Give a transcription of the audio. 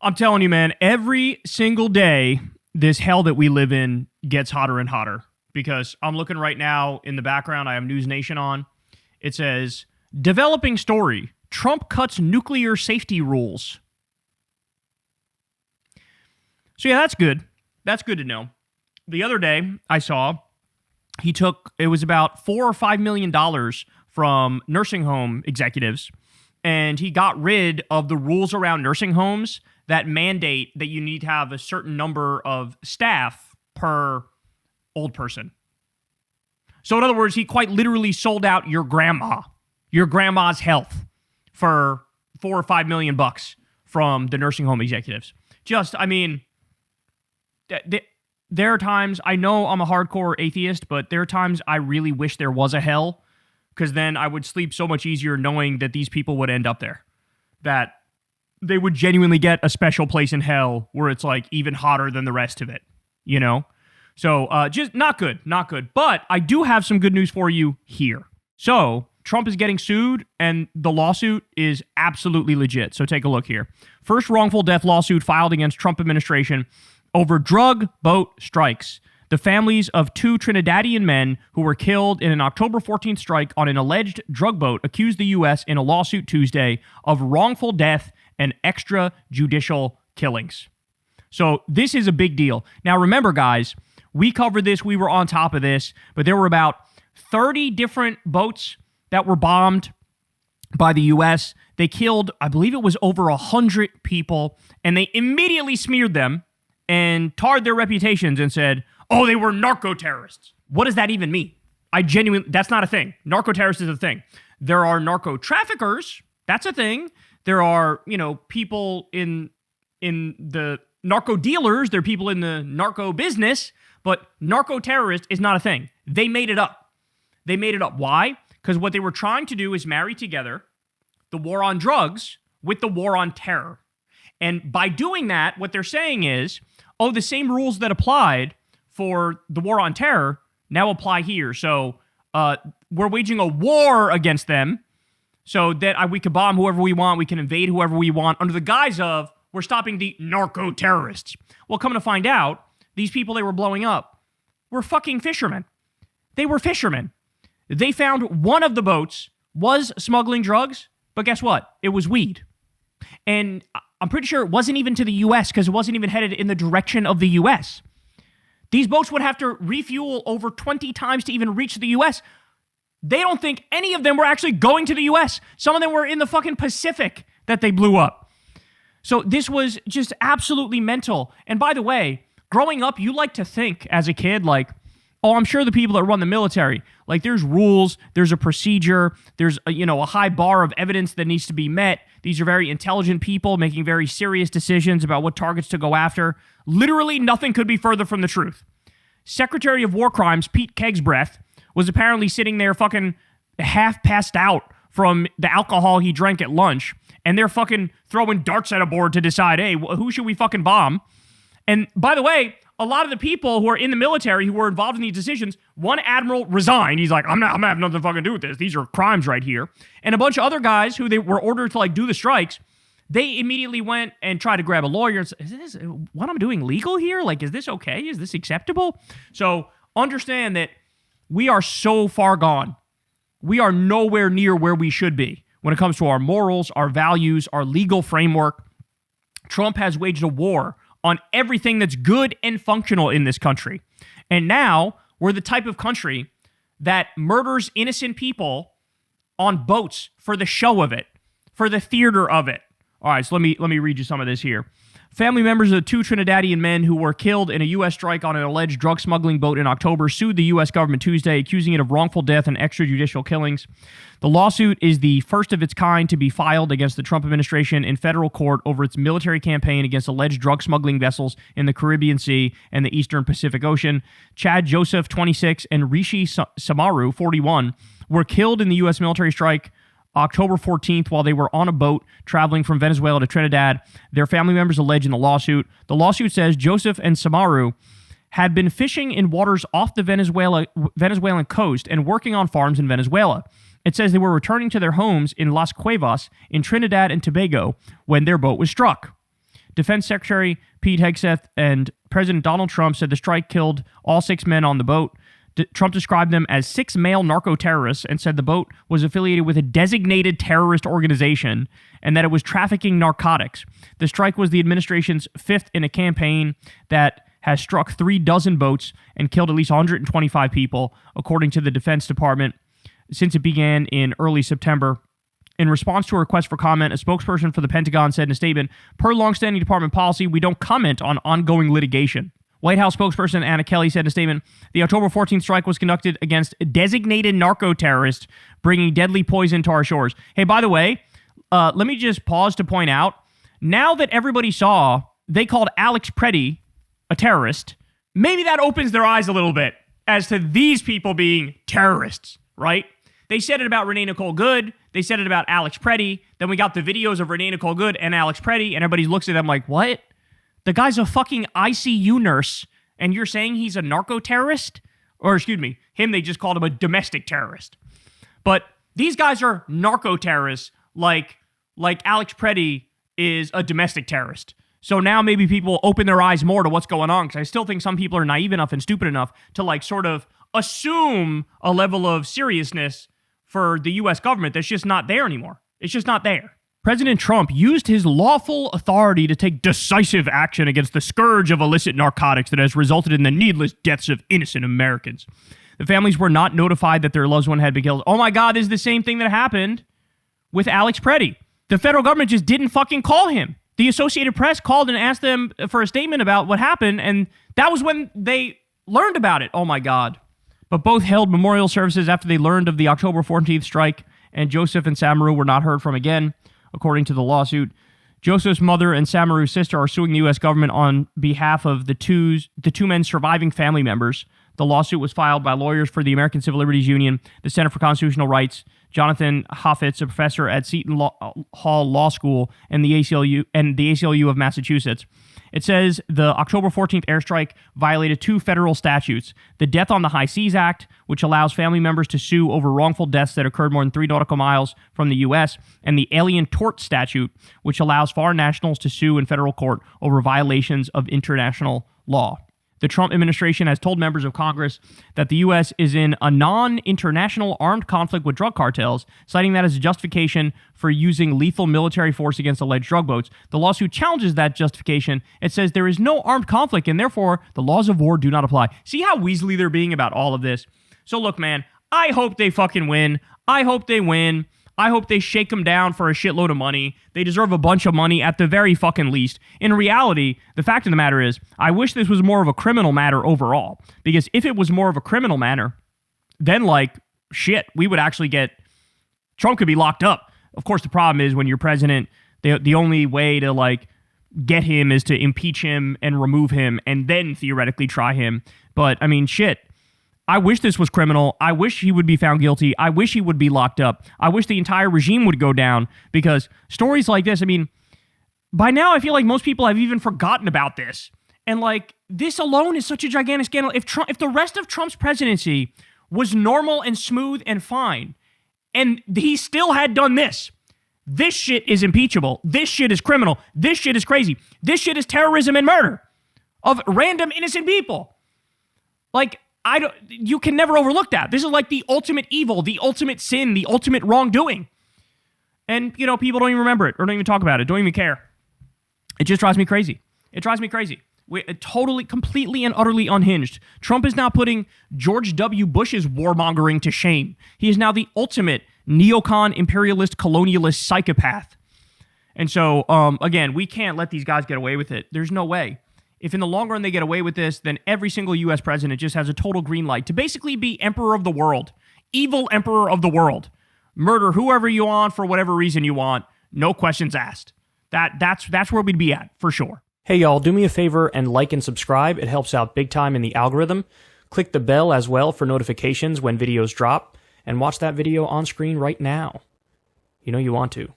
I'm telling you, man, every single day, this hell that we live in gets hotter and hotter. Because I'm looking right now in the background, I have News Nation on. It says, developing story, Trump cuts nuclear safety rules. So yeah, that's good. That's good to know. The other day, I saw it was about $4 or $5 million from nursing home executives, and he got rid of the rules around nursing homes that mandate that you need to have a certain number of staff per old person. So in other words, he quite literally sold out your grandma's health for $4 or $5 million from the nursing home executives. There are times, I know I'm a hardcore atheist, but there are times I really wish there was a hell, because then I would sleep so much easier knowing that these people would end up there. That they would genuinely get a special place in hell where it's like even hotter than the rest of it, you know? So just not good. But I do have some good news for you here. So Trump is getting sued, and the lawsuit is absolutely legit. So take a look here. First wrongful death lawsuit filed against Trump administration over drug boat strikes. The families of two Trinidadian men who were killed in an October 14th strike on an alleged drug boat accused the U.S. in a lawsuit Tuesday of wrongful death and extrajudicial killings. So this is a big deal. Now remember, guys, we covered this, we were on top of this, but there were about 30 different boats that were bombed by the U.S. They killed, I believe it was over 100 people, and they immediately smeared them and tarred their reputations and said, oh, they were narco-terrorists. What does that even mean? That's not a thing. Narco-terrorist is a thing. There are narco-traffickers. That's a thing. There are, people in the narco dealers. There are people in the narco business, but narco-terrorist is not a thing. They made it up. Why? Because what they were trying to do is marry together the war on drugs with the war on terror. And by doing that, what they're saying is, the same rules that applied for the war on terror now apply here. So we're waging a war against them so that we can bomb whoever we want, we can invade whoever we want, under the guise of we're stopping the narco-terrorists. Well, coming to find out, these people they were blowing up were fucking fishermen. They were fishermen. They found one of the boats was smuggling drugs, but guess what? It was weed. And I'm pretty sure it wasn't even to the U.S. because it wasn't even headed in the direction of the U.S. These boats would have to refuel over 20 times to even reach the U.S. They don't think any of them were actually going to the U.S. Some of them were in the fucking Pacific that they blew up. So this was just absolutely mental. And by the way, growing up, you like to think as a kid, like, I'm sure the people that run the military, like there's rules, there's a procedure, there's a high bar of evidence that needs to be met. These are very intelligent people making very serious decisions about what targets to go after. Literally nothing could be further from the truth. Secretary of War Crimes, Pete Kegsbreath, was apparently sitting there fucking half passed out from the alcohol he drank at lunch, and they're fucking throwing darts at a board to decide, hey, who should we fucking bomb? And by the way, a lot of the people who are in the military who were involved in these decisions, one admiral resigned. He's like, I'm not having nothing to fucking do with this. These are crimes right here. And a bunch of other guys who they were ordered to do the strikes, they immediately went and tried to grab a lawyer and said, is this what I'm doing legal here? Is this okay? Is this acceptable? So understand that we are so far gone. We are nowhere near where we should be when it comes to our morals, our values, our legal framework. Trump has waged a war on everything that's good and functional in this country. And now we're the type of country that murders innocent people on boats for the show of it, for the theater of it. All right, so let me read you some of this here. Family members of the two Trinidadian men who were killed in a U.S. strike on an alleged drug smuggling boat in October sued the U.S. government Tuesday, accusing it of wrongful death and extrajudicial killings. The lawsuit is the first of its kind to be filed against the Trump administration in federal court over its military campaign against alleged drug smuggling vessels in the Caribbean Sea and the Eastern Pacific Ocean. Chad Joseph, 26, and Rishi Samaru, 41, were killed in the U.S. military strike October 14th while they were on a boat traveling from Venezuela to Trinidad. Their family members allege in the lawsuit. The lawsuit says Joseph and Samaru had been fishing in waters off the Venezuelan coast and working on farms in Venezuela. It says they were returning to their homes in Las Cuevas in Trinidad and Tobago when their boat was struck. Defense Secretary Pete Hegseth and President Donald Trump said the strike killed all 6 men on the boat. Trump described them as 6 male narco-terrorists and said the boat was affiliated with a designated terrorist organization and that it was trafficking narcotics. The strike was the administration's 5th in a campaign that has struck 36 boats and killed at least 125 people, according to the Defense Department, since it began in early September. In response to a request for comment, a spokesperson for the Pentagon said in a statement, "Per longstanding department policy, we don't comment on ongoing litigation." White House spokesperson Anna Kelly said in a statement, "The October 14th strike was conducted against designated narco-terrorists bringing deadly poison to our shores." Hey, by the way, let me just pause to point out, now that everybody saw they called Alex Preddy a terrorist, maybe that opens their eyes a little bit as to these people being terrorists, right? They said it about Renee Nicole Good. They said it about Alex Preddy. Then we got the videos of Renee Nicole Good and Alex Preddy, and everybody looks at them like, what? The guy's a fucking ICU nurse, and you're saying he's a narco-terrorist? Or, excuse me, him, they just called him a domestic terrorist. But these guys are narco-terrorists like Alex Preddy is a domestic terrorist. So now maybe people open their eyes more to what's going on, because I still think some people are naive enough and stupid enough to like sort of assume a level of seriousness for the U.S. government that's just not there anymore. It's just not there. President Trump used his lawful authority to take decisive action against the scourge of illicit narcotics that has resulted in the needless deaths of innocent Americans. The families were not notified that their loved one had been killed. Oh my God, this is the same thing that happened with Alex Preddy. The federal government just didn't fucking call him. The Associated Press called and asked them for a statement about what happened, and that was when they learned about it. Oh my God. But both held memorial services after they learned of the October 14th strike, and Joseph and Samaru were not heard from again. According to the lawsuit, Joseph's mother and Samaru's sister are suing the U.S. government on behalf of the two men's surviving family members. The lawsuit was filed by lawyers for the American Civil Liberties Union, the Center for Constitutional Rights, Jonathan Hoffitz, a professor at Seton Hall Law School, and the ACLU of Massachusetts. It says the October 14th airstrike violated 2 federal statutes: the Death on the High Seas Act, which allows family members to sue over wrongful deaths that occurred more than 3 nautical miles from the U.S., and the Alien Tort Statute, which allows foreign nationals to sue in federal court over violations of international law. The Trump administration has told members of Congress that the U.S. is in a non-international armed conflict with drug cartels, citing that as a justification for using lethal military force against alleged drug boats. The lawsuit challenges that justification. It says there is no armed conflict, and therefore the laws of war do not apply. See how weaselly they're being about all of this? So look, man, I hope they fucking win. I hope they win. I hope they shake them down for a shitload of money. They deserve a bunch of money at the very fucking least. In reality, the fact of the matter is, I wish this was more of a criminal matter overall. Because if it was more of a criminal matter, then like, shit, we would actually get... Trump could be locked up. Of course, the problem is when you're president, the only way to like get him is to impeach him and remove him and then theoretically try him. But I mean, shit. I wish this was criminal. I wish he would be found guilty. I wish he would be locked up. I wish the entire regime would go down, because stories like this, I mean, by now I feel like most people have even forgotten about this. And like, this alone is such a gigantic scandal. If the rest of Trump's presidency was normal and smooth and fine, and he still had done this shit is impeachable. This shit is criminal. This shit is crazy. This shit is terrorism and murder of random innocent people. Like, you can never overlook that. This is like the ultimate evil, the ultimate sin, the ultimate wrongdoing. And, you know, people don't even remember it or don't even talk about it, don't even care. It just drives me crazy. It drives me crazy. We're totally, completely, and utterly unhinged. Trump is now putting George W. Bush's warmongering to shame. He is now the ultimate neocon, imperialist, colonialist psychopath. And so, again, we can't let these guys get away with it. There's no way. If in the long run they get away with this, then every single U.S. president just has a total green light to basically be emperor of the world. Evil emperor of the world. Murder whoever you want for whatever reason you want. No questions asked. That's where we'd be at, for sure. Hey, y'all, do me a favor and like and subscribe. It helps out big time in the algorithm. Click the bell as well for notifications when videos drop. And watch that video on screen right now. You know you want to.